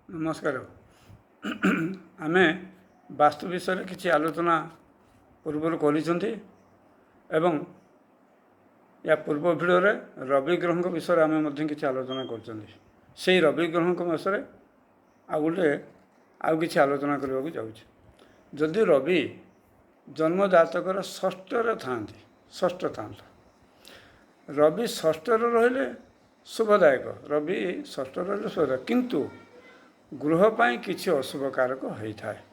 नमस्कार। आमे वास्तु विषय किसी आलोचना पूर्व करी एवं या पूर्व भिडियो रवि ग्रह विषय आम किसी आलोचना कर रवि ग्रह विषय आ गोटे आउ कि आलोचना करने को जाऊँ। जदि रवि जन्म जातकर षष्ठ था षष्ठ था रवि षष्ठ रहिले शुभदायक रवि षष्ठ रहिले शुभदायक किंतु गृहपाई किसी अशुभकारक होता है।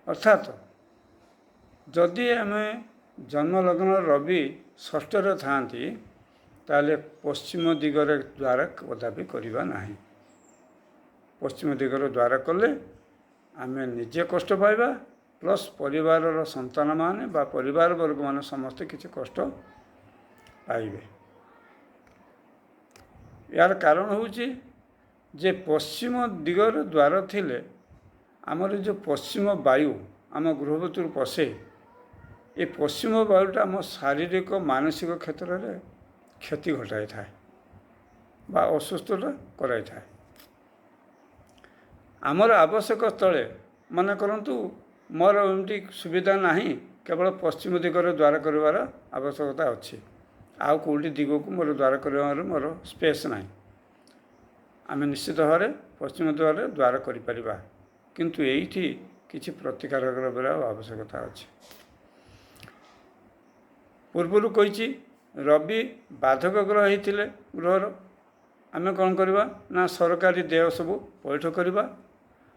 अर्थात जदि आम जन्मलग्न रवि षष्ठ था ताले पश्चिम दिगरे द्वार कदापि करवा ना। पश्चिम दिगर द्वार कले आम निजे कष्ट पाइबा प्लस परिवार संतान माने बा परिवार वर्ग मान समस्ते किसी कष्ट पाइबे। यार कारण हूँ जे पश्चिम दिगर द्वार थिले आमर जो पश्चिम वायु आम गृह भीतर पशे ये पश्चिम वायुटा आम शारीरिक मानसिक क्षेत्र में क्षति घटाई थाए बा असुस्थता कराई थाए। आमर आवश्यक स्थले मन करंतु मोर एमती सुविधा नहीं केवल पश्चिम दिगरे द्वार कर आवश्यकता अच्छी आउ कौटी दिग को मोर द्वार कर मोर स्पेस नहीं। आम निश्चित भाव पश्चिम द्वार द्वार करिपरिबा किंतु एठी किछि प्रतिकारक आवश्यकता अच्छी। पूर्व कही रवि बाधक ग्रह होते गृहर आम कौन करवा ना सरकारी देय सब पैठ करवा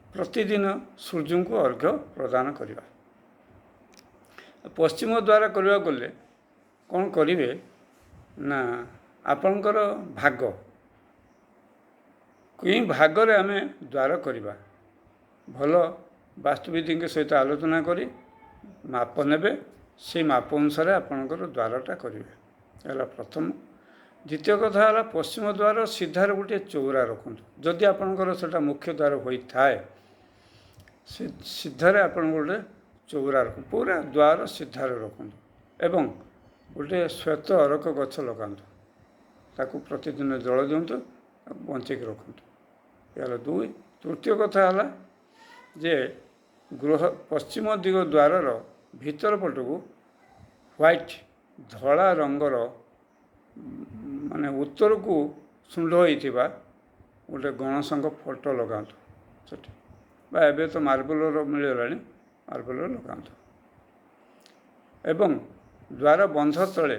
प्रतिदिन सूर्य को अर्घ्य प्रदान करवा। पश्चिम द्वार करने गले कौन करेंगे ना आपणकर भाग कई भागरे आम द्वार करवा भल वास्तुविधि सहित आलोचना करी माप ने से माप अनुसार आपणकर द्वारटा करेंगे प्रथम। द्वितीय कथा है पश्चिम द्वार सीधार गोटे चौरा रखु जदि आपणकर से मुख्य द्वार होता है सीधार आप गोटे चौरा रख पूरा द्वार सीधार रखु एवं गोटे श्वेत अरक गछ लगातु ताकू प्रतिदिन जल दिंतु बंचिक रखु। यार दुई तृतीय कथा है जे गृह पश्चिम दिग द्वार भीतर पट को व्हाइट धला रंगर माने उत्तर को शुंड होइथिबा गोटे गणेशंक फोटो लगातु सेठी बा एबे तो मार्बलर मिलगलानी मार्बलर लगातु एवं द्वार बंध तले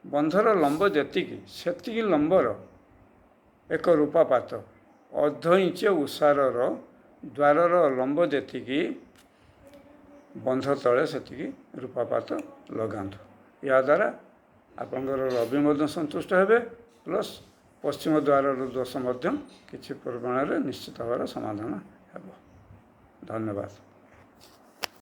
बंधर लंब जेतिकी सेतिकी लंबर एक रूपापात अर्ध इंच उषार द्वारर लंब जेतिकी बंध तले सेतिकी रूपापात लगातु। या द्वारा आपंकर रवि संतुष्ट हेबे प्लस पश्चिम द्वार दोष किसी परिमाण निश्चित भाव समाधान हेब। धन्यवाद।